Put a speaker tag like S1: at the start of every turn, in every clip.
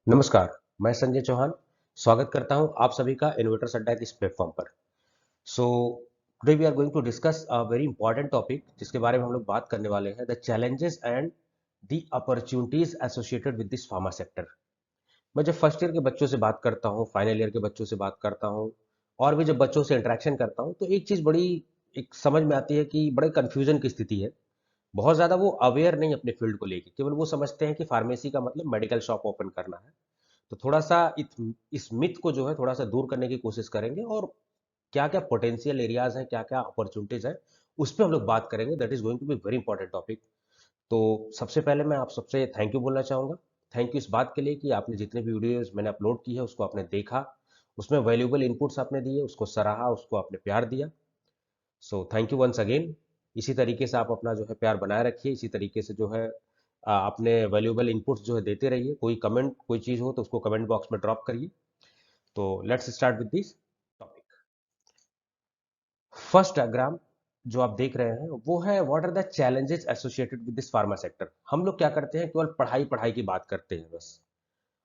S1: नमस्कार, मैं संजय चौहान स्वागत करता हूं आप सभी का इनोवेटर्स अड्डा के इस प्लेटफॉर्म पर। So today we are going to discuss a very important topic जिसके बारे में हम लोग बात करने वाले हैं, the challenges and the opportunities associated with this pharma sector. मैं जब फर्स्ट ईयर के बच्चों से बात करता हूं, फाइनल ईयर के बच्चों से बात करता हूं और भी जब बच्चों से इंटरेक्शन करता हूं, तो एक चीज बड़ी एक समझ में आती है कि बड़े कंफ्यूजन की स्थिति है। बहुत ज्यादा वो अवेयर नहीं अपने फील्ड को लेके, केवल वो समझते हैं कि फार्मेसी का मतलब मेडिकल शॉप ओपन करना है। तो थोड़ा सा इस मिथ को जो है थोड़ा सा दूर करने की कोशिश करेंगे और क्या क्या पोटेंशियल एरियाज हैं, क्या क्या अपॉर्चुनिटीज हैं, उस पर हम लोग बात करेंगे। That is going to be very important topic. तो सबसे पहले मैं आप सबसे थैंक यू बोलना चाहूंगा। थैंक यू इस बात के लिए कि आपने जितने भी वीडियोस मैंने अपलोड की है उसको आपने देखा, उसमें वैल्यूएबल इनपुट्स आपने दिए, उसको सराहा, उसको आपने प्यार दिया। So thank you once again. इसी तरीके से आप अपना जो है प्यार बनाए रखिए, इसी तरीके से जो है अपने वैल्यूएबल इनपुट्स जो है देते रहिए। कोई कमेंट कोई चीज़ हो तो उसको कमेंट बॉक्स में ड्रॉप करिए। तो let's start with this topic. First diagram जो आप देख रहे हैं वो है what are the challenges associated with this pharma sector. हम लोग क्या करते हैं, केवल पढ़ाई पढ़ाई की बात करते हैं बस,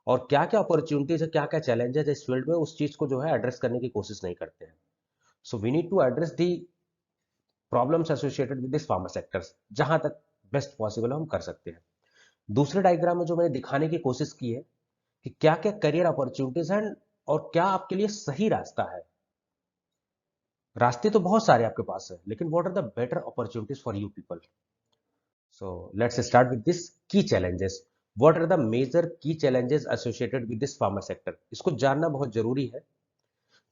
S1: और क्या क्या अपॉर्चुनिटीज है, क्या क्या चैलेंजेस है इस फील्ड में, उस चीज को जो है एड्रेस करने की कोशिश नहीं करते हैं। So we need to address the problems associated with this pharma sectors, जहां तक बेस्ट पॉसिबल हम कर सकते हैं। दूसरे डायग्राम में जो मैंने दिखाने की कोशिश की है कि क्या क्या करियर अपॉर्चुनिटीज हैं और क्या आपके लिए सही रास्ता है। रास्ते तो बहुत सारे आपके पास है, लेकिन what are the better opportunities for you people. So let's start with this key challenges. What are the major key challenges associated with this pharma sector, इसको जानना बहुत जरूरी है।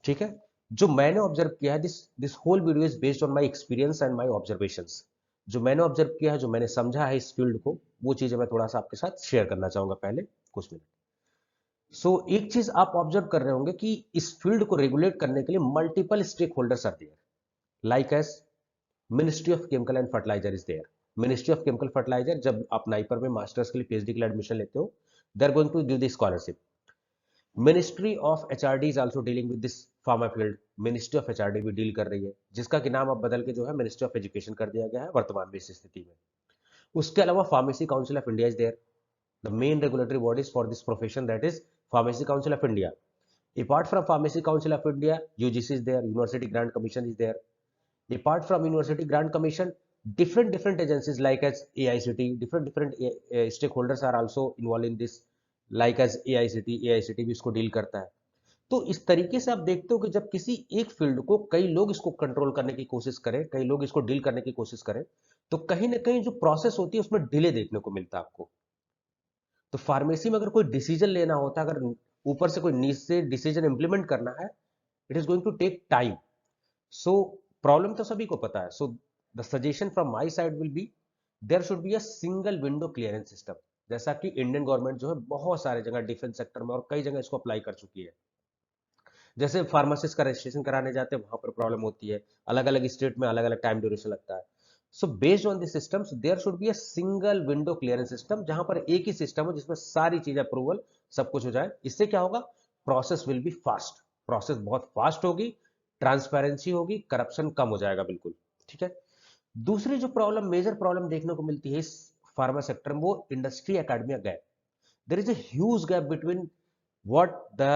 S1: ठीक है। जो मैंने ऑब्जर्व किया है, this this whole video is based on my experience and my observations. जो मैंने ऑब्जर्व किया है, जो मैंने समझा है इस फील्ड को, वो चीजें मैं थोड़ा सा आपके साथ शेयर करना चाहूंगा पहले कुछ मिनट। एक चीज आप ऑब्जर्व कर रहे होंगे कि इस फील्ड को रेगुलेट करने के लिए multiple stake holders are there, like as ministry of chemical and fertilizer is there. Ministry of chemical fertilizer, जब आप नाइपर में मास्टर्स के लिए पीएचडी के लिए एडमिशन लेते हो, they are going to give the scholarship. Ministry of HRD is also dealing with this pharma field. Ministry of HRD भी डील कर रही है, जिसका कि नाम अब बदल के जो है मिनिस्ट्री ऑफ एजुकेशन कर दिया गया है वर्तमान में इस स्थिति में। उसके अलावा pharmacy council of India is there, the main regulatory bodies for this profession, that is pharmacy council of India. Apart from Pharmacy Council of India, UGC is there, University Grant Commission is there. Apart from University Grant Commission, different agencies like as AICT, different stakeholders are also involved in this, like as AICT भी इसको deal करता है। तो इस तरीके से आप देखते हो कि जब किसी एक फील्ड को कई लोग इसको कंट्रोल करने की कोशिश करें, कई लोग इसको डील करने की कोशिश करें, तो कहीं ना कहीं जो प्रोसेस होती है उसमें डिले देखने को मिलता है आपको। तो फार्मेसी में अगर कोई डिसीजन लेना होता है, अगर ऊपर से कोई नीचे डिसीजन इंप्लीमेंट करना है, it is going to take time. So problem तो सभी को पता है। So the suggestion from my side will be, there should be a single window clearance system. जैसा कि इंडियन गवर्नमेंट जो है बहुत सारे जगह डिफेंस सेक्टर में और कई जगह इसको अप्लाई कर चुकी है। जैसे फार्मासिस्ट का रजिस्ट्रेशन कराने जाते हैं, वहां पर प्रॉब्लम होती है, अलग अलग स्टेट में अलग अलग टाइम ड्यूरेशन लगता है। So based on this system, there should be a single window clearance system, जहां पर एक ही सिस्टम हो जिसमें सारी चीजें अप्रूवल सब कुछ हो जाए। इससे क्या होगा, process will be fast, process बहुत फास्ट होगी, ट्रांसपेरेंसी होगी, करप्शन कम हो जाएगा बिल्कुल। ठीक है। दूसरी जो प्रॉब्लम, मेजर प्रॉब्लम देखने को मिलती है इस फार्मा सेक्टर में, वो industry academia gap. there is a huge gap between what the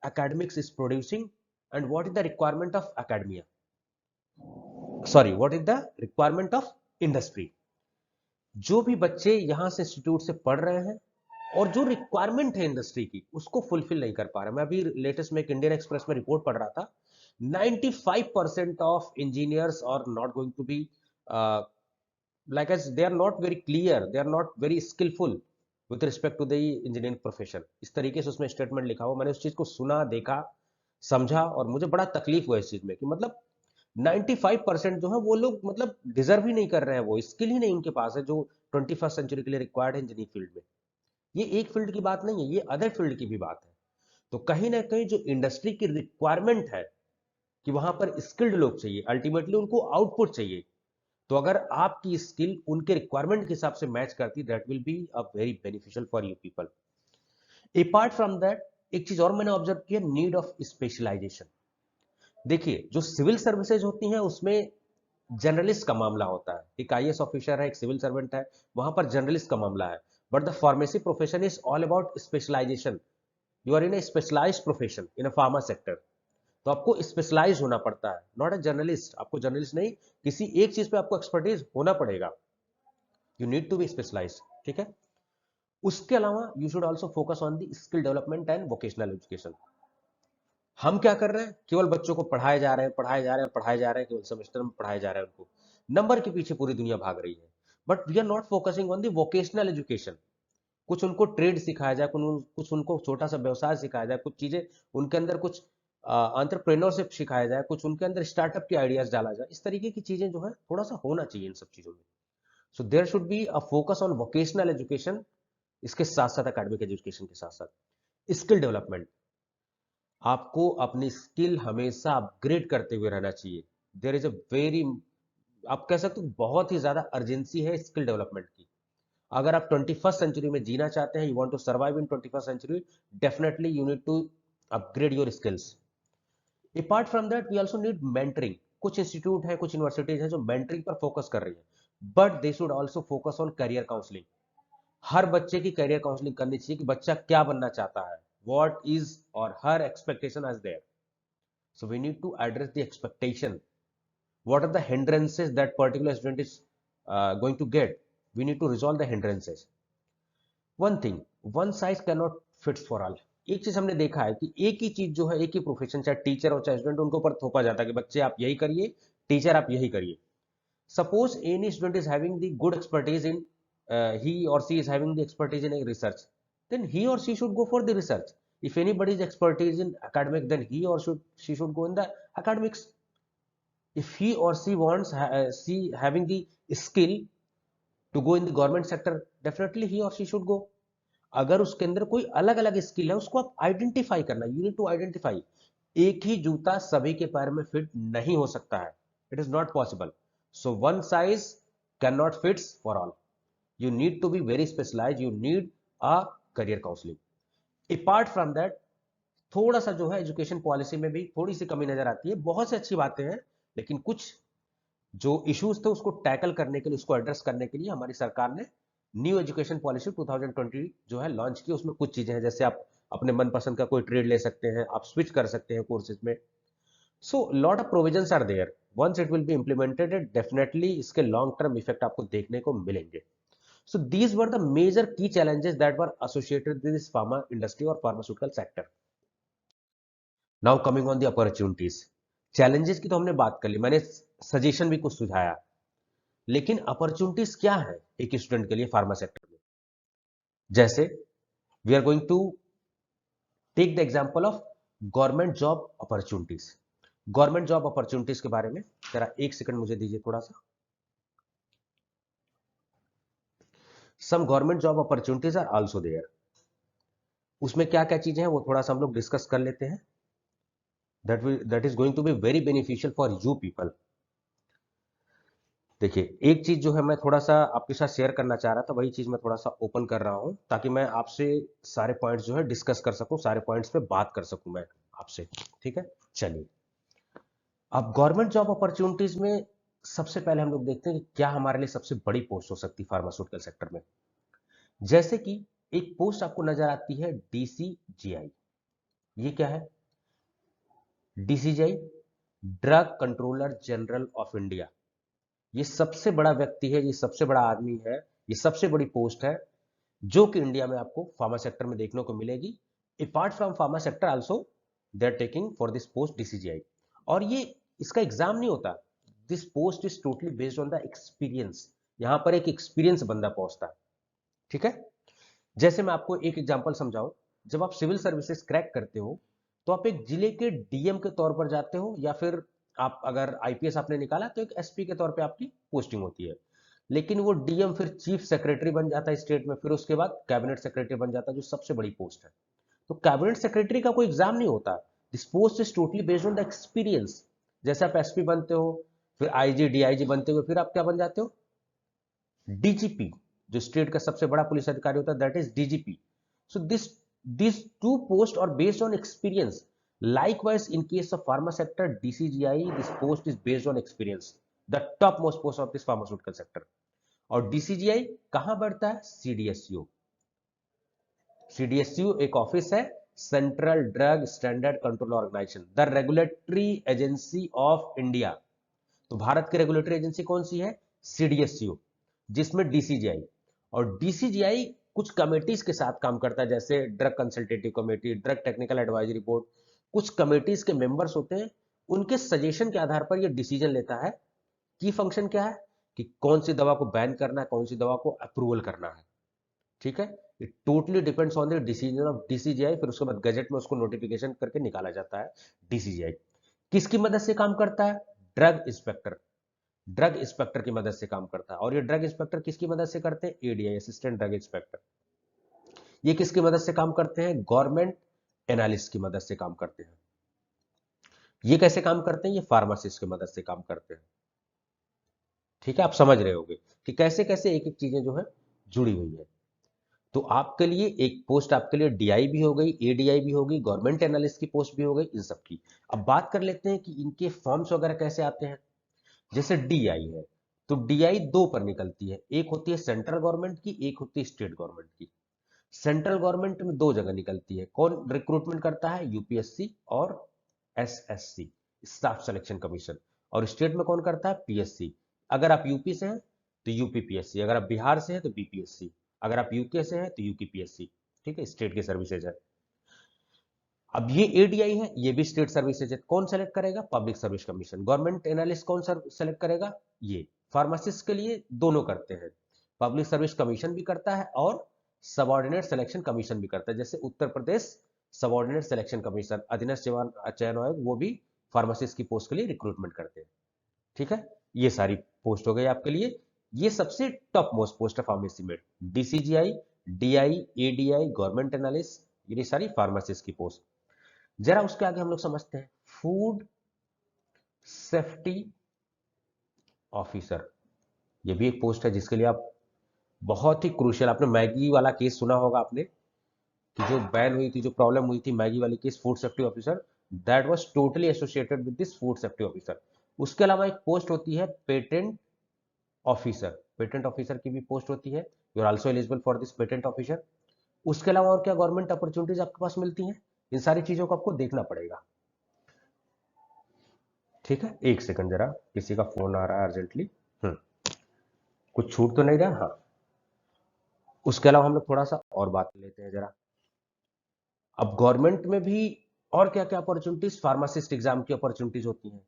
S1: academics is producing and what is the requirement of academia, sorry, what is the requirement of industry। जो भी बच्चे यहां से इंस्टीट्यूट से पढ़ रहे हैं और जो रिक्वायरमेंट है इंडस्ट्री की, उसको फुलफिल नहीं कर पा रहे। मैं अभी लेटेस्ट में एक इंडियन एक्सप्रेस में रिपोर्ट पढ़ रहा था, 95% of engineers are not going to be like as they are not very clear, they are not very skillful with respect to the engineering profession। इस तरीके से उसमें स्टेटमेंट लिखा हुआ, मैंने उस चीज को सुना, देखा, समझा और मुझे बड़ा तकलीफ हुआ इस चीज में कि मतलब 95% जो है वो लोग मतलब डिजर्व ही नहीं कर रहे हैं, वो स्किल ही नहीं उनके पास है जो 21st सेंचुरी के लिए रिक्वायर्ड है इंजीनियरिंग फील्ड में। ये एक फील्ड की बात नहीं है, ये अदर फील्ड की भी बात है। तो कहीं ना कहीं जो इंडस्ट्री की रिक्वायरमेंट है कि वहां पर स्किल्ड लोग चाहिए, अल्टीमेटली उनको आउटपुट चाहिए। तो अगर आपकी स्किल उनके रिक्वायरमेंट के हिसाब से मैच करती, that will be a very beneficial for you people. Apart from that, एक चीज और मैंने ऑब्जर्व किया, नीड ऑफ स्पेशलाइजेशन। देखिए, जो सिविल सर्विसेज होती हैं उसमें जर्नलिस्ट का मामला होता है, एक आईएएस ऑफिसर है, एक सिविल सर्वेंट है, वहां पर जर्नलिस्ट का मामला है। But the pharmacy profession is all about specialization. You are in a specialized profession in a pharma sector, तो आपको स्पेशलाइज होना पड़ता है, नॉट ए जर्नलिस्ट। आपको जर्नलिस्ट नहीं, किसी एक चीज पे आपको एक्सपर्टीज होना पड़ेगा, you need to be specialize, ठीक है। उसके अलावा you should also focus on the skill development and vocational education. हम क्या कर रहे हैं, केवल बच्चों को पढ़ाए जा रहे हैं, पढ़ाए जा रहे हैं, पढ़ाए जा रहे हैं, केवल सेमेस्टर में पढ़ाए जा रहे हैं, उनको नंबर के पीछे पूरी दुनिया भाग रही है, but we are not focusing on the vocational education. कुछ उनको ट्रेड सिखाया जाए, कुछ उनको छोटा सा व्यवसाय सिखाया जाए, कुछ चीजें उनके अंदर, कुछ एंटरप्रेन्योरशिप सिखाया जाए, कुछ उनके अंदर स्टार्टअप की आइडियाज डाला जाए, इस तरीके की चीजें जो है थोड़ा सा होना चाहिए इन सब चीजों में। So there should be a focus on vocational education, इसके साथ साथ एकेडमिक एजुकेशन के साथ साथ स्किल डेवलपमेंट। आपको अपनी स्किल हमेशा अपग्रेड करते हुए रहना चाहिए। देयर इज अ वेरी, आप कह सकते हो बहुत ही ज्यादा अर्जेंसी है स्किल डेवलपमेंट की। अगर आप 21st सेंचुरी में जीना चाहते हैं, you want to survive in 21st century, definitely you need to upgrade your skills. Apart from that we also need mentoring. कुछ इंस्टीट्यूट है, कुछ यूनिवर्सिटीज है जो मेंटरिंग पर फोकस कर रही है, but they should also focus on career counselling. हर बच्चे की करियर काउंसलिंग करनी चाहिए कि बच्चा क्या बनना चाहता है, व्हाट इज और हर expectation is there. So we need to address the expectation, what are the hindrances that particular student is going to get. We need to resolve the hindrances. One thing, one size cannot fits for all. एक चीज हमने देखा है कि एक ही चीज जो है, एक ही प्रोफेशन, चाहे टीचर हो चाहे स्टूडेंट, उनको ऊपर थोपा जाता है कि बच्चे आप यही करिए, टीचर आप यही करिए। Suppose any student is having the good expertise in, he or she is having the expertise in a research, then he or she should go for the research. If anybody is expertise in academic, then he or she should go in the academics. If he or she wants she having the skill to go in the government sector, definitely he or she should go. अगर उसके अंदर कोई अलग अलग skill है, उसको आप identify करना, यू नीड टू आइडेंटिफाई। एक ही जूता सभी के पैर में फिट नहीं हो सकता है, it is not possible. So one size can not fits for all, you need to be very specialize, you need a career counselling. Apart from that, थोड़ा सा जो है एजुकेशन पॉलिसी में भी थोड़ी सी कमी नजर आती है। बहुत सी अच्छी बातें हैं, लेकिन कुछ जो इश्यूज थे उसको टैकल करने के लिए, उसको एड्रेस करने के लिए हमारी सरकार ने न्यू एजुकेशन पॉलिसी 2020 जो है लॉन्च की। उसमें कुछ चीजें हैं, जैसे आप अपने मनपसंद का कोई ट्रेड ले सकते हैं, आप स्विच कर सकते हैं कोर्सेज में। So lot of provisions are there, once it will be implemented, definitely इसके लॉन्ग टर्म इफेक्ट आपको देखने को मिलेंगे। So these were the major key challenges that were associated with this pharma industry और pharmaceutical sector. Now coming on the opportunities. Challenges की तो हमने बात कर ली, मैंने सजेशन भी कुछ सुझाया, लेकिन अपॉर्चुनिटीज क्या है एक स्टूडेंट के लिए फार्मा सेक्टर में। जैसे we are going to take the example of government job opportunities. Government job opportunities के बारे में जरा एक सेकंड मुझे दीजिए थोड़ा सा। Some government job opportunities are also there. उसमें क्या क्या चीजें हैं वो थोड़ा सा हम लोग डिस्कस कर लेते हैं, that is going to be very beneficial for you people. देखिए, एक चीज जो है मैं थोड़ा सा आपके साथ शेयर करना चाह रहा था, वही चीज मैं थोड़ा सा ओपन कर रहा हूं, ताकि मैं आपसे सारे पॉइंट्स जो है डिस्कस कर सकूं, सारे पॉइंट्स पे बात कर सकूं मैं आपसे। ठीक है, चलिए। अब गवर्नमेंट जॉब अपॉर्चुनिटीज में सबसे पहले हम लोग देखते हैं कि क्या हमारे लिए सबसे बड़ी पोस्ट हो सकती है फार्मास्यूटिकल सेक्टर में। जैसे कि एक पोस्ट आपको नजर आती है डीसीजीआई। ये क्या है? DCGI, drug controller general of India. ये सबसे बड़ा व्यक्ति है, ये सबसे बड़ा आदमी है, ये सबसे बड़ी पोस्ट है जो कि इंडिया में आपको फार्मा सेक्टर में देखने को मिलेगी। Apart from pharma sector also they are taking for this post DCGI. और ये इसका एग्जाम नहीं होता, this post is totally based on the experience. यहां पर एक एक्सपीरियंस बंदा पहुंचता है। ठीक है, जैसे मैं आपको एक एग्जांपल समझाऊं। जब आप सिविल सर्विसेज क्रैक करते हो, तो आप एक जिले के डीएम के तौर पर जाते हो, या फिर आप अगर आईपीएस आपने निकाला तो एक एसपी के तौर पे आपकी पोस्टिंग होती है। लेकिन वो डीएम फिर चीफ सेक्रेटरी बन जाता है स्टेट में, फिर उसके बाद कैबिनेट सेक्रेटरी बन जाता है, जो सबसे बड़ी पोस्ट है। तो कैबिनेट सेक्रेटरी का कोई एग्जाम नहीं होता, this post is totally based on the experience. जैसे आप एसपी बनते हो, फिर आईजी डीआईजी बनते हो, फिर आप क्या बन जाते हो? डीजीपी। जो स्टेट का सबसे बड़ा पुलिस अधिकारी होता है, that is DGP. So this two post are based on experience. Likewise, in case of pharma sector, DCGI, this post is based on experience, the top most post of this pharmaceutical sector. और DCGI कहां बढ़ता है? CDSU. CDSU एक office है, central drug standard control organization, the regulatory agency of India. तो भारत की regulatory agency कौन सी है? सीडीएसयू, जिसमें डीसीजीआई, और डीसीजीआई कुछ कमेटीज के साथ काम करता है, जैसे drug consultative committee, drug technical advisory board. कुछ कमेटीज के मेंबर्स होते हैं, उनके सजेशन के आधार पर यह डिसीजन लेता है। की फंक्शन क्या है कि कौन सी दवा को बैन करना है, कौन सी दवा को अप्रूवल करना है। ठीक है, it totally depends on the decision of DCGI. फिर उसके बाद गजट में उसको नोटिफिकेशन करके निकाला जाता है डीसीजीआई। किसकी मदद से काम करता है? ड्रग इंस्पेक्टर, ड्रग इंस्पेक्टर की मदद से काम करता है। और ये ड्रग इंस्पेक्टर किसकी मदद से करते हैं? ADI, assistant drug inspector. ये किसकी मदद से काम करते हैं? गवर्नमेंट एनालिस्ट की मदद से काम करते हैं। ये कैसे काम करते हैं? ये फार्मासिस्ट की मदद से काम करते हैं। ठीक है, आप समझ रहे होंगे कि कैसे कैसे एक एक चीजें जो है जुड़ी हुई है। तो आपके लिए एक पोस्ट, आपके लिए डीआई भी हो गई, एडीआई भी होगी, गवर्नमेंट एनालिस्ट की पोस्ट भी हो गई, इन सब की। अब बात कर लेते हैं कि इनके फॉर्म्स वगैरह कैसे आते हैं। जैसे डीआई है, तो डीआई दो पर निकलती है, एक होती है सेंट्रल गवर्नमेंट की, एक होती है स्टेट गवर्नमेंट की। सेंट्रल गवर्नमेंट में दो जगह निकलती है। कौन रिक्रूटमेंट करता है? यूपीएससी और एसएससी, स्टाफ सिलेक्शन कमीशन। और स्टेट में कौन करता है? पीएससी। अगर आप यूपी से हैं तो यूपीपीएससी, अगर आप बिहार से हैं तो बीपीएससी, अगर आप यूके से हैं तो यूकेपीएससी। ठीक है, स्टेट की सर्विसेज है। अब ये एडीआई है, ये भी स्टेट सर्विसेज है। कौन सेलेक्ट करेगा? Public service commission. Government analyst कौन सेलेक्ट करेगा? ये। फार्मासिस्ट के लिए दोनों करते हैं, पब्लिक सर्विस कमीशन भी करता है और सबऑर्डिनेट सिलेक्शन कमीशन भी करता है। जैसे Uttar Pradesh subordinate selection commission, अधीनस्थ चयन आयोग, वो भी फार्मासिस्ट की पोस्ट के लिए रिक्रूटमेंट करते हैं। ठीक है, ये सारी पोस्ट हो गई आपके लिए। ये सबसे टॉप मोस्ट पोस्ट है फार्मेसी में। DCGI, DI, ADI, government analyst, ये सारी फार्मासिस्ट की पोस्ट। जरा उसके आगे हम लोग समझते हैं फूड सेफ्टी ऑफिसर। ये भी एक पोस्ट है जिसके लिए आप बहुत ही क्रूशियल, आपने मैगी वाला केस सुना होगा आपने, कि जो बैन हुई थी, जो प्रॉब्लम हुई थी मैगी वाली case, food safety officer, that was totally associated with this food safety officer. उसके अलावा एक पोस्ट होती है पेटेंट ऑफिसर, पेटेंट ऑफिसर की भी पोस्ट होती है। You are also eligible for this patent officer. उसके अलावा और क्या गवर्नमेंट अपॉर्चुनिटीज आपके पास मिलती हैं? इन सारी चीजों को आपको देखना पड़ेगा। ठीक है, एक सेकंड, जरा किसी का फोन आ रहा है अर्जेंटली। कुछ छूट तो नहीं रहा? हाँ। उसके अलावा हम लोग थोड़ा सा और बात कर लेते हैं जरा। अब गवर्नमेंट में भी और क्या क्या अपॉर्चुनिटीज, फार्मासिस्ट एग्जाम की अपॉर्चुनिटीज होती हैं।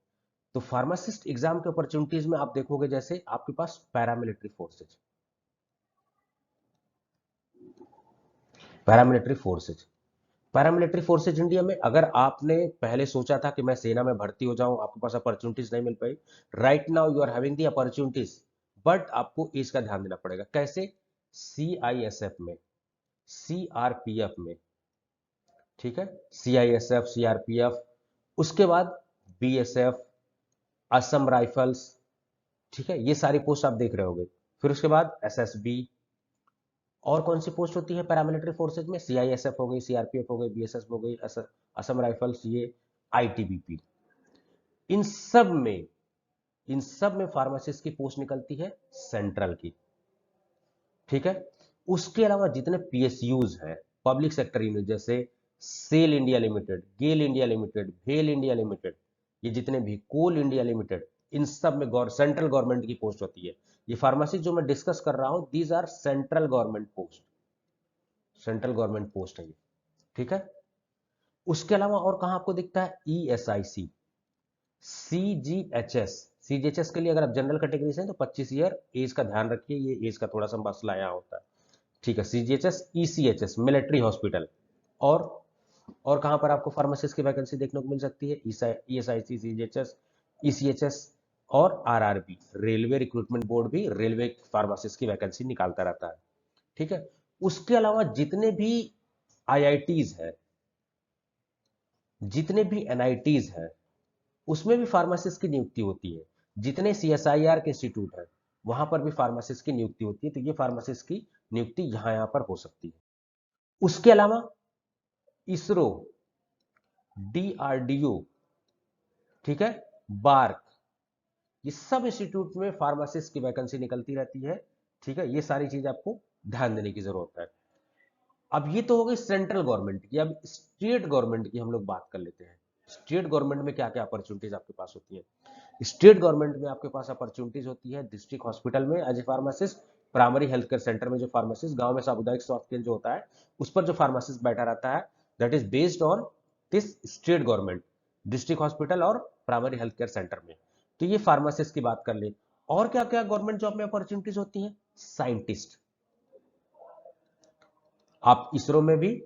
S1: तो फार्मासिस्ट एग्जाम के अपॉर्चुनिटीज में आप देखोगे, जैसे आपके पास paramilitary forces, paramilitary forces, paramilitary forces India में अगर आपने पहले सोचा था कि मैं सेना में भर्ती हो जाऊं, आपके पास अपॉर्चुनिटीज नहीं मिल पाई, right now you are having the opportunities, but आपको इसका ध्यान देना पड़ेगा। कैसे? सीआईएसएफ में, सीआरपीएफ में। ठीक है, सीआईएसएफ, सीआरपीएफ, उसके बाद बीएसएफ, असम राइफल्स। ठीक है, ये सारी पोस्ट आप देख रहे होंगे। फिर उसके बाद एसएसबी। और कौन सी पोस्ट होती है पैरामिलिट्री फोर्सेज में? सीआईएसएफ हो गई, सीआरपीएफ हो गई, बीएसएफ हो गई, असम राइफल्स, ये आईटीबीपी। इन सब में, इन सब में फार्मासिस्ट की पोस्ट निकलती है सेंट्रल की। ठीक है, उसके अलावा जितने पीएसयूज हैं, पब्लिक सेक्टर यूनिट, जैसे सेल इंडिया लिमिटेड, गेल इंडिया लिमिटेड, भेल इंडिया लिमिटेड, ये जितने भी, कोल इंडिया लिमिटेड, इन सब में सेंट्रल गवर्नमेंट की पोस्ट होती है। ये फार्मेसी जो मैं डिस्कस कर रहा हूं, these are central government post, central government post है ये। ठीक है, उसके अलावा और कहां आपको दिखता है? ESIC, CGHS. सीजीएचएस के लिए अगर आप जनरल कैटेगरी से हैं तो 25 ईयर एज का ध्यान रखिए, ये एज का थोड़ा सा मसला यहाँ होता है। ठीक है, सीजीएचएस, ईसीएचएस, मिलिट्री हॉस्पिटल। और कहां पर आपको फार्मासिस्ट की वैकेंसी देखने को मिल सकती है? ईएसआईसी, सीजीएचएस, ईसीएचएस और आरआरबी, रेलवे रिक्रूटमेंट बोर्ड भी रेलवे फार्मासिस्ट की वैकेंसी निकालता रहता है। ठीक है, उसके अलावा जितने भी आईआईटीज है, जितने भी एनआईटीज है, उसमें भी फार्मासिस्ट की नियुक्ति होती है। जितने सीएसआईआर के इंस्टीट्यूट है, वहां पर भी फार्मासिस्ट की नियुक्ति होती है। तो ये फार्मासिस्ट की नियुक्ति यहां पर हो सकती है। उसके अलावा इसरो, डीआरडीओ, ठीक है, बार्क, ये सब इंस्टीट्यूट में फार्मासिस्ट की वैकेंसी निकलती रहती है। ठीक है, ये सारी चीज आपको ध्यान देने की जरूरत है। अब ये तो हो गई सेंट्रल गवर्नमेंट की, अब स्टेट गवर्नमेंट की हम लोग बात कर लेते हैं। स्टेट गवर्नमेंट में क्या क्या अपॉर्चुनिटीज आपके पास होती है। स्टेट गवर्नमेंट में आपके पास अपॉर्चुनिटीज होती है डिस्ट्रिक्ट हॉस्पिटल में as a pharmacist, primary health care centre में जो फार्मासिस्ट, गांव में सामुदायिक स्वास्थ्य केंद्र जो होता है उस पर जो फार्मासिस्ट बैठा रहता है, that is based on this state government, district hospital और प्राइमरी हेल्थ केयर सेंटर में। तो ये फार्मासिस्ट की बात कर ले। और क्या क्या गवर्नमेंट जॉब में अपॉर्चुनिटीज होती है। साइंटिस्ट, आप इसरो में भी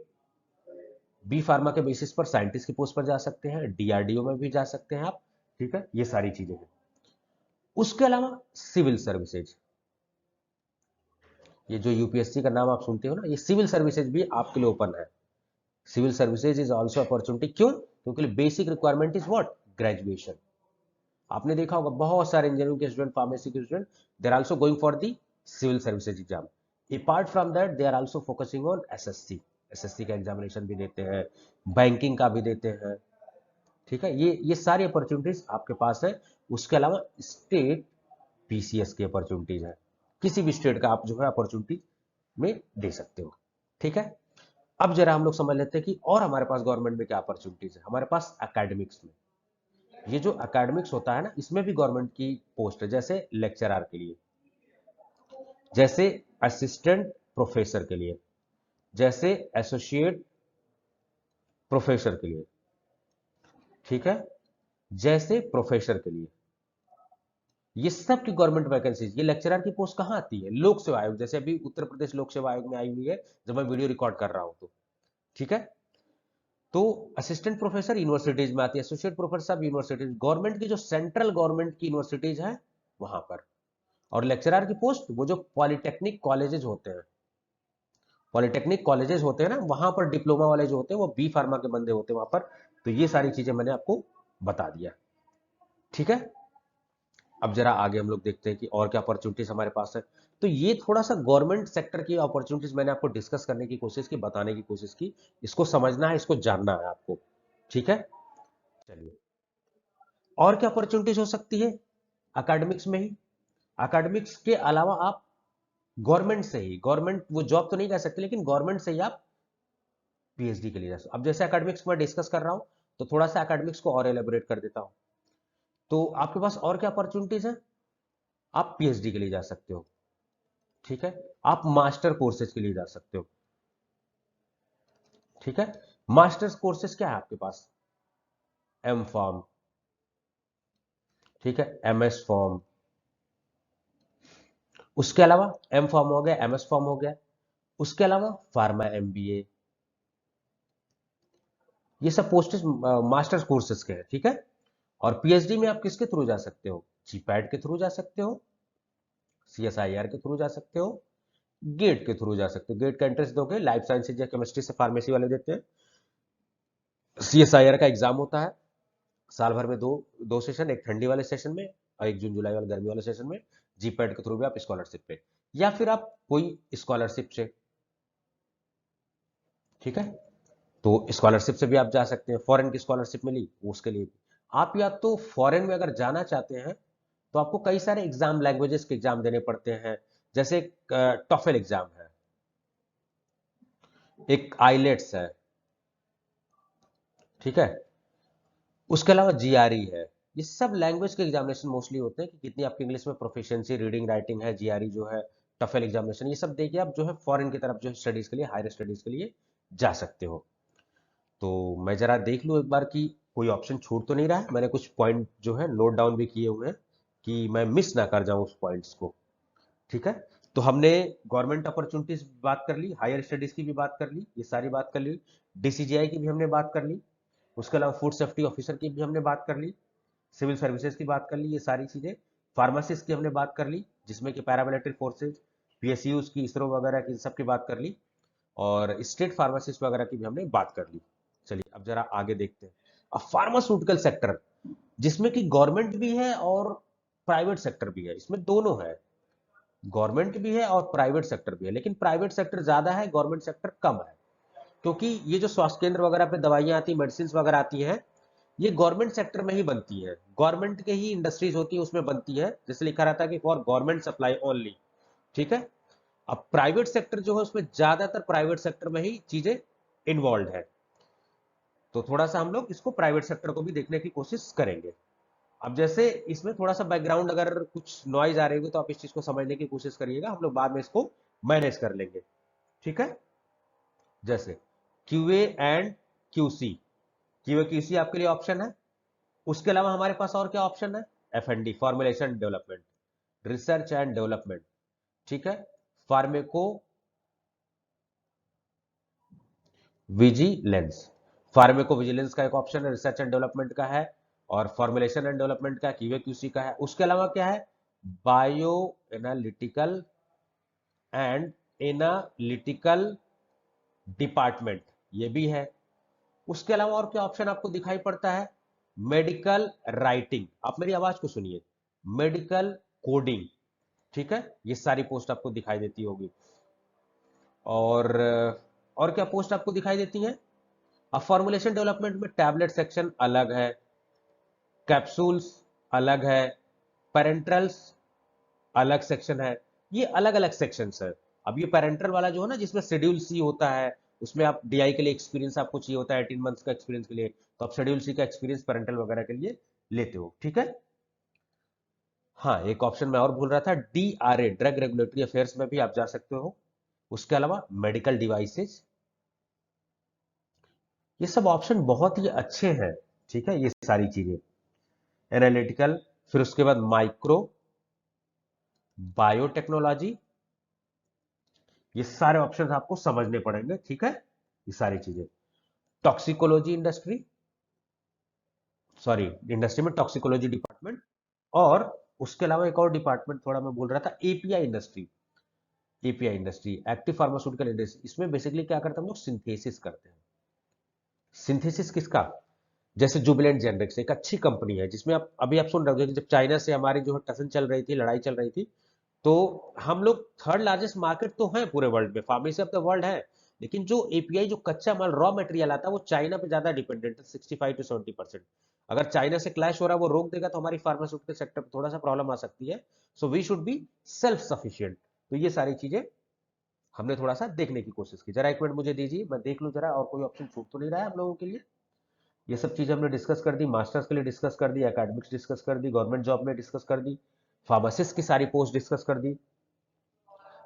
S1: बी फार्मा के बेसिस पर साइंटिस्ट की पोस्ट पर जा सकते हैं, डीआरडीओ में भी जा सकते हैं आप। ठीक है, ये सारी चीजें हैं। उसके अलावा सिविल सर्विसेज, ये जो यूपीएससी का नाम आप सुनते हो ना, ये सिविल सर्विसेज भी आपके लिए ओपन है। Civil services is also opportunity, क्यों? क्योंकि basic requirement is what, graduation. आपने देखा होगा बहुत सारे इंजीनियरिंग के स्टूडेंट, फार्मेसी के student, they are also going for the civil services exam. Apart from that they are also focusing on SSC, SSC का एग्जामिनेशन भी देते हैं, बैंकिंग का भी देते हैं। ठीक है, ये सारी अपॉर्चुनिटीज आपके पास है। उसके अलावा स्टेट पीसीएस की अपॉर्चुनिटीज है, किसी भी स्टेट का आप जो है अपॉर्चुनिटी में दे सकते हो। ठीक है, अब जरा हम लोग समझ लेते हैं कि और हमारे पास गवर्नमेंट में क्या अपॉर्चुनिटीज है। हमारे पास एकेडमिक्स में, ये जो एकेडमिक्स होता है ना, इसमें भी गवर्नमेंट की पोस्ट है, जैसे लेक्चरर के लिए, जैसे असिस्टेंट प्रोफेसर के लिए, जैसे एसोसिएट प्रोफेसर के लिए। ठीक है, जैसे प्रोफेसर के लिए, ये सब की गवर्नमेंट वैकेंसीज। ये लेक्चरर की पोस्ट कहां आती है, लोक सेवा आयोग, जैसे अभी उत्तर प्रदेश लोक सेवा आयोग में आई हुई है जब मैं वीडियो रिकॉर्ड कर रहा हूं तो। ठीक है, तो असिस्टेंट प्रोफेसर यूनिवर्सिटीज में आती है, एसोसिएट प्रोफेसर सब यूनिवर्सिटीज, गवर्नमेंट की जो सेंट्रल गवर्नमेंट की यूनिवर्सिटीज है वहां पर। और लेक्चरर की पोस्ट वो जो पॉलिटेक्निक कॉलेजेस होते हैं, पॉलिटेक्निक कॉलेजेस होते हैं ना, वहां पर डिप्लोमा वाले जो होते हैं वो बी फार्मा के बंदे होते हैं वहां पर। तो ये सारी चीजें मैंने आपको बता दिया। ठीक है, अब जरा आगे हम लोग देखते हैं कि और क्या अपॉर्चुनिटीज हमारे पास है। तो ये थोड़ा सा गवर्नमेंट सेक्टर की अपॉर्चुनिटीज मैंने आपको डिस्कस करने की कोशिश की, बताने की कोशिश की। इसको समझना है, इसको जानना है आपको। ठीक है, चलिए, और क्या अपॉर्चुनिटीज हो सकती है एकेडमिक्स में ही। एकेडमिक्स के अलावा आप गवर्नमेंट से ही, गवर्नमेंट वो जॉब तो नहीं कर सकते, लेकिन गवर्नमेंट से ही आप पीएचडी के लिए जा सकते। अब जैसे एकेडमिक्स में डिस्कस कर रहा हूं, तो थोड़ा सा एकेडमिक्स को और एलेबोरेट कर देता हूं। तो आपके पास और क्या अपॉर्चुनिटीज है। आप पीएचडी के लिए जा सकते हो। ठीक है, आप मास्टर कोर्सेज के लिए जा सकते हो। ठीक है, मास्टर्स कोर्सेज क्या है आपके पास, एम फॉर्म, ठीक है, एमएस फॉर्म। उसके अलावा एम फॉर्म हो गया, एमएस फॉर्म हो गया। उसके अलावा फार्मा एमबीए, ये सब पोस्ट मास्टर्स कोर्सेज के हैं। ठीक है, और पीएचडी में आप किसके थ्रू जा सकते हो, जीपैट के थ्रू जा सकते हो, सीएसआईआर के थ्रू जा सकते हो, गेट के थ्रू जा सकते हो। गेट का एंट्रेंस दोगे, लाइफ साइंसेज या केमिस्ट्री से फार्मेसी वाले देते हैं। सीएसआईआर का एग्जाम होता है साल भर में, दो दो सेशन, एक ठंडी वाले सेशन में और एक जून जुलाई वाले गर्मी वाले सेशन में। जीपैट के थ्रू भी आप स्कॉलरशिप पे, या फिर आप कोई स्कॉलरशिप से। ठीक है, तो स्कॉलरशिप से भी आप जा सकते हैं। फॉरेन की स्कॉलरशिप मिली उसके लिए भी आप, या तो फॉरेन में अगर जाना चाहते हैं तो आपको कई सारे एग्जाम, लैंग्वेजेस के एग्जाम देने पड़ते हैं। जैसे टॉफल एग्जाम है, एक आइलेट्स है। ठीक है, उसके अलावा जीआरई है। ये सब लैंग्वेज के एग्जामिनेशन मोस्टली होते हैं कि कितनी आपकी इंग्लिश में प्रोफिशिएंसी, रीडिंग राइटिंग है। जीआरई जो है, टफेल एग्जामिनेशन, ये सब देके आप जो है फॉरेन की तरफ जो है स्टडीज के लिए, हायर स्टडीज के लिए जा सकते हो। तो मैं जरा देख लूँ एक बार कि कोई ऑप्शन छूट तो नहीं रहा है। मैंने कुछ पॉइंट जो है नोट डाउन भी किए हुए हैं कि मैं मिस ना कर जाऊं उस पॉइंट्स को। ठीक है, तो हमने गवर्नमेंट अपॉर्चुनिटीज बात कर ली, हायर स्टडीज की भी बात कर ली, ये सारी बात कर ली, डीसीजीआई की भी हमने बात कर ली, उसके अलावा फूड सेफ्टी ऑफिसर की भी हमने बात कर ली, सिविल सर्विसेज की बात कर ली, ये सारी चीजें। फार्मासिस्ट की हमने बात कर ली, जिसमें कि पैरामिलिट्री फोर्सेज, पीएसयूज की, इसरो वगैरह की, सबकी बात कर ली। और स्टेट फार्मासिस्ट वगैरह की भी हमने बात कर ली। चलिए अब जरा आगे देखते हैं। अब फार्मास्यूटिकल सेक्टर, जिसमें कि गवर्नमेंट भी है और प्राइवेट सेक्टर भी है, इसमें दोनों है, गवर्नमेंट भी है और प्राइवेट सेक्टर भी है। लेकिन प्राइवेट सेक्टर ज्यादा है, गवर्नमेंट सेक्टर कम है। क्योंकि ये जो स्वास्थ्य केंद्र वगैरह पे दवाइयां आती, मेडिसिन वगैरह आती हैं, ये गवर्नमेंट सेक्टर में ही बनती है, गवर्नमेंट के ही इंडस्ट्रीज होती है उसमें बनती है। जैसे लिखा रहता है कि फॉर गवर्नमेंट सप्लाई ओनली। ठीक है, अब प्राइवेट सेक्टर जो है उसमें ज्यादातर प्राइवेट सेक्टर में ही चीजें इन्वॉल्व है, तो थोड़ा सा हम लोग इसको प्राइवेट सेक्टर को भी देखने की कोशिश करेंगे। अब जैसे इसमें थोड़ा सा बैकग्राउंड अगर कुछ नॉइज आ रही होगी तो आप इस चीज को समझने की कोशिश करिएगा, हम लोग बाद में इसको मैनेज कर लेंगे, ठीक है। जैसे QA and QC, QA QC आपके लिए ऑप्शन है। उसके अलावा हमारे पास और क्या ऑप्शन है? F and D, formulation development, research and development, ठीक है। फार्मेको विजिलेंस, फार्मेको विजिलेंस का एक ऑप्शन है, रिसर्च एंड डेवलपमेंट का है, और फॉर्मुलेशन एंड डेवलपमेंट का, क्यूए क्यूसी का है। उसके अलावा क्या है? Bio analytical and analytical department, ये भी है। उसके अलावा और क्या ऑप्शन आपको दिखाई पड़ता है? मेडिकल राइटिंग, आप मेरी आवाज को सुनिए, मेडिकल कोडिंग, ठीक है, ये सारी पोस्ट आपको दिखाई देती होगी। और क्या पोस्ट आपको दिखाई देती हैं? अब फॉर्मुलेशन डेवलपमेंट में टैबलेट सेक्शन अलग है, कैप्सूल्स अलग है, पेरेंट्रल्स अलग सेक्शन है, ये अलग अलग सेक्शंस है। अब ये पेरेंटल वाला जो है ना, जिसमें शेड्यूल सी होता है, उसमें आप डीआई के लिए एक्सपीरियंस आपको चाहिए होता है 18 मंथ्स का एक्सपीरियंस के लिए, तो आप शेड्यूल सी का एक्सपीरियंस पेरेंटल वगैरह के लिए लेते हो, ठीक है। हाँ, एक ऑप्शन मैं और भूल रहा था, डीआरए, ड्रग रेगुलेटरी अफेयर्स में भी आप जा सकते हो। उसके अलावा मेडिकल डिवाइसेस, ये सब ऑप्शन बहुत ही अच्छे हैं, ठीक है, ये सारी चीजें एनालिटिकल, फिर उसके बाद माइक्रो बायोटेक्नोलॉजी, ये सारे ऑप्शन आपको समझने पड़ेंगे, ठीक है, ये सारी चीजें। टॉक्सिकोलॉजी इंडस्ट्री, सॉरी, इंडस्ट्री में टॉक्सिकोलॉजी डिपार्टमेंट, और उसके अलावा एक और डिपार्टमेंट थोड़ा मैं बोल रहा था, API industry, API industry, active pharmaceutical industry. इसमें बेसिकली क्या करते हैं हम लोग? सिंथेसिस करते हैं। सिंथेसिस किसका? जैसे जुबिलेंट जेनरिक्स एक अच्छी कंपनी है, जिसमें आप अभी आप सुन रहे हो कि जब चाइना से हमारी जो है टसन चल रही थी, लड़ाई चल रही थी, तो हम लोग थर्ड लार्जेस्ट मार्केट तो है पूरे वर्ल्ड में, फार्मेसी ऑफ द वर्ल्ड है, लेकिन जो एपीआई, जो कच्चा माल, रॉ मटेरियल आता है, वो चाइना पे ज्यादा डिपेंडेंट है, 65 to 70%। अगर चाइना से क्लैश हो रहा है, वो रोक देगा, तो हमारी फार्मास्यूटिकल सेक्टर पर थोड़ा सा प्रॉब्लम आ सकती है। So we should be self sufficient. तो ये सारी चीजें हमने थोड़ा सा देखने की कोशिश की। जरा एक मिनट मुझे दीजिए, मैं देख लूं जरा, और कोई ऑप्शन छूट तो नहीं रहा है हम लोगों के लिए। ये सब चीज हमने डिस्कस कर दी, मास्टर्स के लिए डिस्कस कर दी, एकेडमिक्स डिस्कस कर दी, गवर्नमेंट जॉब में डिस्कस कर दी, फार्मासिस्ट की सारी पोस्ट डिस्कस कर दी,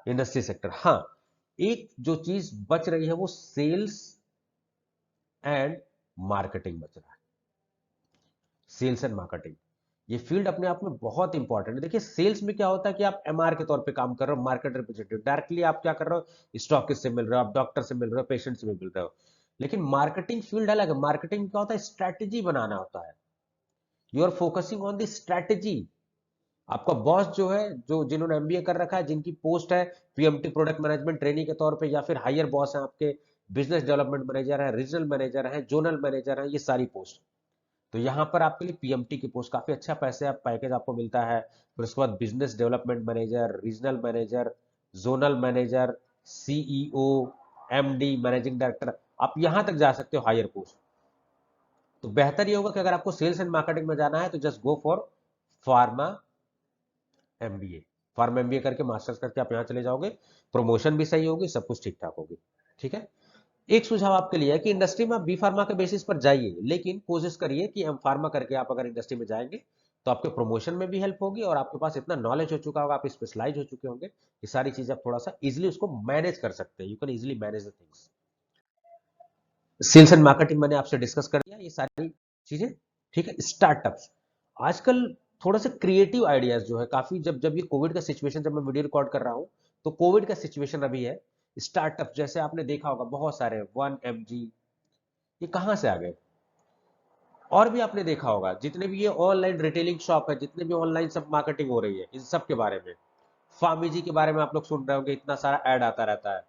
S1: इंडस्ट्री सेक्टर। हाँ, एक जो चीज बच रही है वो सेल्स एंड मार्केटिंग बच रहा है। सेल्स एंड मार्केटिंग, ये फील्ड अपने आप में बहुत इंपॉर्टेंट है। देखिए, सेल्स में क्या होता है कि आप एमआर के तौर पे काम कर रहे हो, मार्केट रिप्रेजेंटेटिव, डायरेक्टली आप क्या कर रहे हो? स्टॉकिस्ट से मिल रहे हो, आप डॉक्टर से मिल रहे हो, पेशेंट से भी मिल रहे हो। लेकिन मार्केटिंग फील्ड अलग है। मार्केटिंग क्या होता है? स्ट्रैटेजी बनाना होता है। You are focusing on the strategy. आपका बॉस जो है, जो जिन्होंने एमबीए कर रखा है, जिनकी पोस्ट है पीएमटी, प्रोडक्ट मैनेजमेंट ट्रेनी के तौर पे, या फिर हायर बॉस है आपके, बिजनेस डेवलपमेंट मैनेजर है, रीजनल मैनेजर है, जोनल मैनेजर है, ये सारी पोस्ट। तो यहाँ पर आपके लिए पीएमटी की पोस्ट, काफी अच्छा पैसे आप पैकेज आपको मिलता है। फिर उसके बाद business development manager, regional manager, zonal manager, CEO, MD, managing director, आप यहां तक जा सकते हो हायर पोस्ट। तो बेहतर ये होगा कि अगर आपको सेल्स एंड मार्केटिंग में जाना है तो just go for pharma MBA. Pharma MBA करके, मास्टर्स करके आप यहाँ चले जाओगे, प्रमोशन भी सही होगी, सब कुछ ठीक ठाक होगी, ठीक है। एक सुझाव आपके लिए है कि इंडस्ट्री में आप बी फार्मा के बेसिस पर जाइए, लेकिन कोशिश करिए कि एम फार्मा करके आप अगर इंडस्ट्री में जाएंगे तो आपके प्रमोशन में भी हेल्प होगी, और आपके पास इतना नॉलेज हो चुका होगा, आप स्पेशलाइज हो चुके होंगे, ये सारी चीजें आप थोड़ा सा इजिली उसको मैनेज कर सकते हैं। You can easily manage the things. Sales and marketing मैंने आपसे डिस्कस कर दिया, ये सारी चीजें, ठीक है। स्टार्टअप्स, आजकल थोड़ा सा क्रिएटिव आइडियाज जो है काफी, जब जब ये कोविड का सिचुएशन, जब मैं वीडियो रिकॉर्ड कर रहा हूं, तो कोविड का सिचुएशन अभी है, स्टार्टअप जैसे आपने देखा होगा बहुत सारे 1mg, ये कहां से आ गए? और भी आपने देखा होगा, जितने भी ये ऑनलाइन रिटेलिंग शॉप है, जितने भी ऑनलाइन सब मार्केटिंग हो रही है, इन सब के बारे में, फार्मी जी के बारे में आप लोग सुन रहे होंगे, इतना सारा ऐड आता रहता है।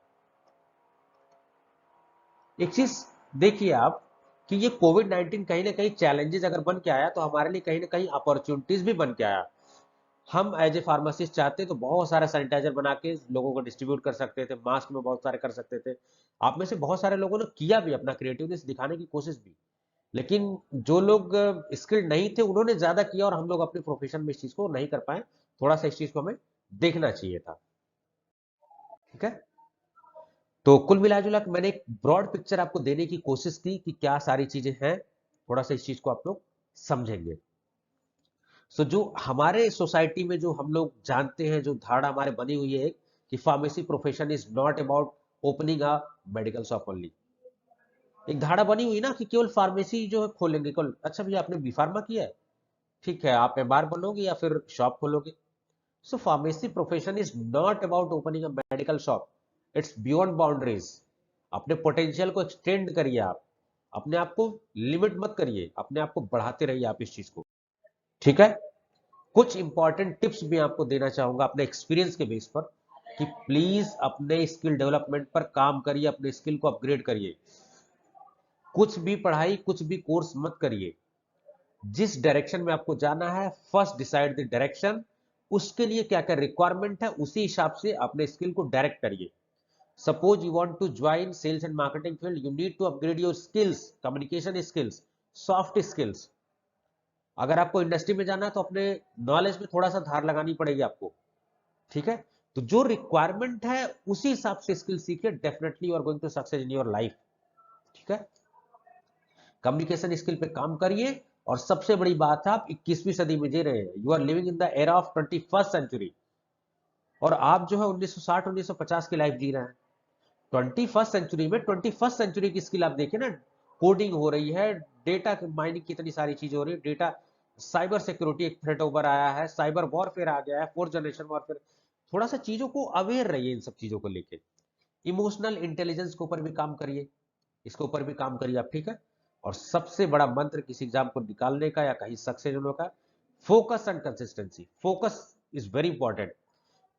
S1: एक चीज देखिए आप, कि ये कोविड 19 कहीं ना कहीं चैलेंजेस अगर बन के आया, तो हमारे लिए कहीं ना कहीं अपॉर्चुनिटीज भी बन के आया। हम एज ए फार्मासिस्ट चाहते तो बहुत सारा सैनिटाइजर बना के लोगों को डिस्ट्रीब्यूट कर सकते थे, मास्क में बहुत सारे कर सकते थे। आप में से बहुत सारे लोगों ने किया भी, अपना क्रिएटिवनेस दिखाने की कोशिश भी, लेकिन जो लोग स्किल्ड नहीं थे उन्होंने ज्यादा किया, और हम लोग अपने प्रोफेशन में इस चीज को नहीं कर पाए। थोड़ा सा इस चीज को हमें देखना चाहिए था। ठीक है। तो कुल मिला जुला के मैंने एक ब्रॉड पिक्चर आपको देने की कोशिश की कि क्या सारी चीजें हैं, थोड़ा सा इस चीज को आप लोग समझेंगे। सो जो हमारे सोसाइटी में जो हम लोग जानते हैं, जो धारणा हमारे बनी हुई है कि pharmacy profession is not about opening a medical shop only. एक धारणा बनी हुई ना कि केवल फार्मेसी जो है खोलेंगे केवल। अच्छा भैया आपने बी फार्मा किया है, ठीक है, आप एमआर बनोगे या फिर शॉप खोलोगे। So pharmacy profession is not about opening a medical shop, it's beyond boundaries. अपने पोटेंशियल को एक्सटेंड करिए आप, अपने आप को लिमिट मत करिए, अपने आप को बढ़ाते रहिए आप इस चीज को। ठीक है। कुछ इंपॉर्टेंट टिप्स भी आपको देना चाहूंगा अपने एक्सपीरियंस के बेस पर कि प्लीज अपने स्किल डेवलपमेंट पर काम करिए, अपने स्किल को अपग्रेड करिए। कुछ भी पढ़ाई, कुछ भी कोर्स मत करिए, जिस डायरेक्शन में आपको जाना है फर्स्ट डिसाइड द डायरेक्शन, उसके लिए क्या क्या रिक्वायरमेंट है उसी हिसाब से अपने स्किल को डायरेक्ट करिए। Suppose you want to join sales and marketing field, you need to upgrade your skills, communication skills, soft skills. अगर आपको इंडस्ट्री में जाना है तो अपने नॉलेज में थोड़ा सा धार लगानी पड़ेगी आपको। ठीक है। तो जो रिक्वायरमेंट है उसी हिसाब से स्किल सीखिए, definitely you are going to success in your life. ठीक है। कम्युनिकेशन स्किल पे काम करिए। और सबसे बड़ी बात है, आप 21वीं सदी में जी रहे हैं, you are living in the era of 21st century. और आप जो है 1960 1950 की लाइफ जी रहे हैं। 21st सेंचुरी में 21st सेंचुरी की स्किल आप देखिए ना, कोडिंग हो रही है, डेटा माइनिंग, कितनी सारी चीज हो रही है, डेटा, साइबर सिक्योरिटी एक थ्रेट ओवर आया है, साइबर वॉरफेयर आ गया है, फोर्थ जनरेशन वॉरफेयर। थोड़ा सा चीजों को अवेयर रहिए इन सब चीजों को लेके। इमोशनल इंटेलिजेंस के ऊपर भी काम करिए, इसके ऊपर भी काम करिए आप। ठीक है। और सबसे बड़ा मंत्र किसी एग्जाम को निकालने का या कहीं सक्सेस होने का, focus and consistency. Focus is very important.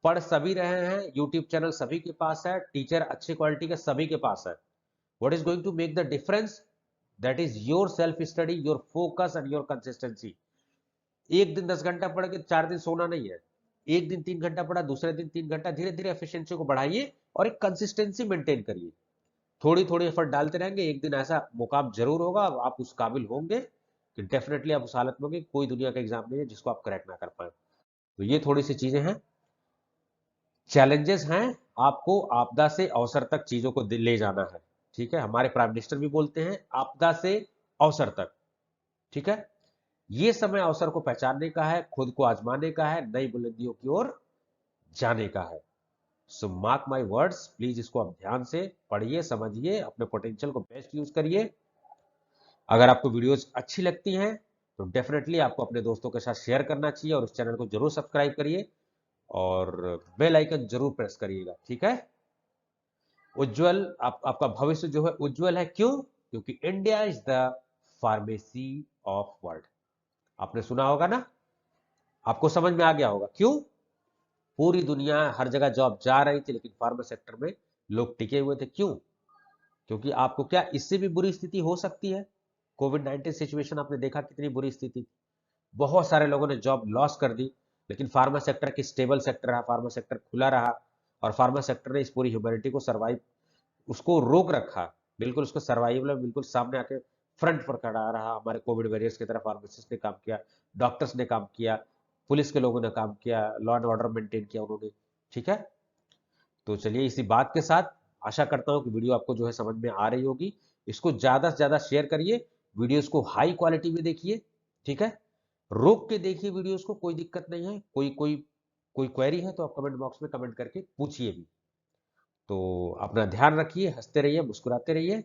S1: पढ़ सभी रहे हैं, यूट्यूब चैनल सभी के पास है, टीचर अच्छी क्वालिटी के सभी के पास है। What is going to make the difference, that is your self study, your focus and your consistency. एक दिन 10 घंटा पढ़ के 4 दिन सोना नहीं है। एक दिन 3 घंटा पढ़ा, दूसरे दिन 3 घंटा, धीरे धीरे एफिशिएंसी को बढ़ाइए और एक कंसिस्टेंसी मेंटेन करिए। थोड़ी थोड़ी एफर्ट डालते रहेंगे, एक दिन ऐसा मुकाम जरूर होगा, आप उस काबिल होंगे कि डेफिनेटली आप उस हालत में होंगे, कोई दुनिया का एग्जाम नहीं है जिसको आप क्रैक ना कर पाए। तो ये थोड़ी सी चीजें हैं, चैलेंजेस हैं। आपको आपदा से अवसर तक चीजों को ले जाना है। ठीक है। हमारे प्राइम मिनिस्टर भी बोलते हैं आपदा से अवसर तक। ठीक है। ये समय अवसर को पहचानने का है, खुद को आजमाने का है, नई बुलंदियों की ओर जाने का है। सो मार्क माई वर्ड्स, प्लीज इसको आप ध्यान से पढ़िए, समझिए, अपने पोटेंशियल को बेस्ट यूज करिए। अगर आपको वीडियोस अच्छी लगती हैं तो डेफिनेटली आपको अपने दोस्तों के साथ शेयर करना चाहिए और इस चैनल को जरूर सब्सक्राइब करिए और बेल आइकन जरूर प्रेस करिएगा। ठीक है। उज्जवल, आपका भविष्य जो है उज्जवल है, क्यों? क्योंकि India is the pharmacy of world. आपने सुना होगा ना, आपको समझ में आ गया होगा क्यों। पूरी दुनिया हर जगह जॉब जा रही थी लेकिन फार्मा सेक्टर में लोग टिके हुए थे, क्यों? क्योंकि आपको क्या इससे भी बुरी स्थिति हो सकती है? कोविड-19 सिचुएशन आपने देखा कितनी बुरी स्थिति, बहुत सारे लोगों ने जॉब लॉस कर दी, लेकिन फार्मा सेक्टर की स्टेबल सेक्टर रहा, फार्मा सेक्टर खुला रहा और फार्मा सेक्टर ने इस पूरी ह्यूमैनिटी को सर्वाइव, उसको रोक रखा, बिल्कुल उसको सर्वाइवल में बिल्कुल सामने आके फ्रंट पर खड़ा रहा। हमारे कोविड वॉरियर्स की तरह फार्मासिस्ट ने काम किया, डॉक्टर्स ने काम किया, पुलिस के लोगों ने काम किया, लॉ एंड ऑर्डर मेंटेन किया उन्होंने। ठीक है। तो चलिए इसी बात के साथ आशा करता हूं कि वीडियो आपको जो है समझ में आ रही होगी। इसको ज्यादा से ज्यादा शेयर करिए, वीडियोस को हाई क्वालिटी में देखिए। ठीक है। रोक के देखिए वीडियोस को, कोई दिक्कत नहीं है। कोई कोई कोई क्वेरी है तो आप कमेंट बॉक्स में कमेंट करके पूछिए भी। तो अपना ध्यान रखिए, हंसते रहिए, मुस्कुराते रहिए।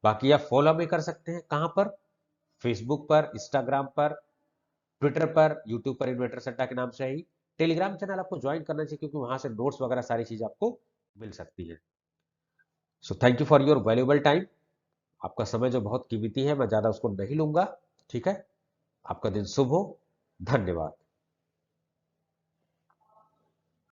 S1: बाकी आप फॉलो भी कर सकते हैं, कहां पर? फेसबुक पर, इंस्टाग्राम पर, ट्विटर पर, यूट्यूब पर इन्वेटर सट्टा के नाम से ही। टेलीग्राम चैनल आपको ज्वाइन करना चाहिए क्योंकि वहां से नोट्स वगैरह सारी चीज आपको मिल सकती है। सो thank you for your valuable time. आपका समय जो बहुत कीमती है, मैं ज्यादा उसको नहीं लूंगा। ठीक है। आपका दिन शुभ हो। धन्यवाद।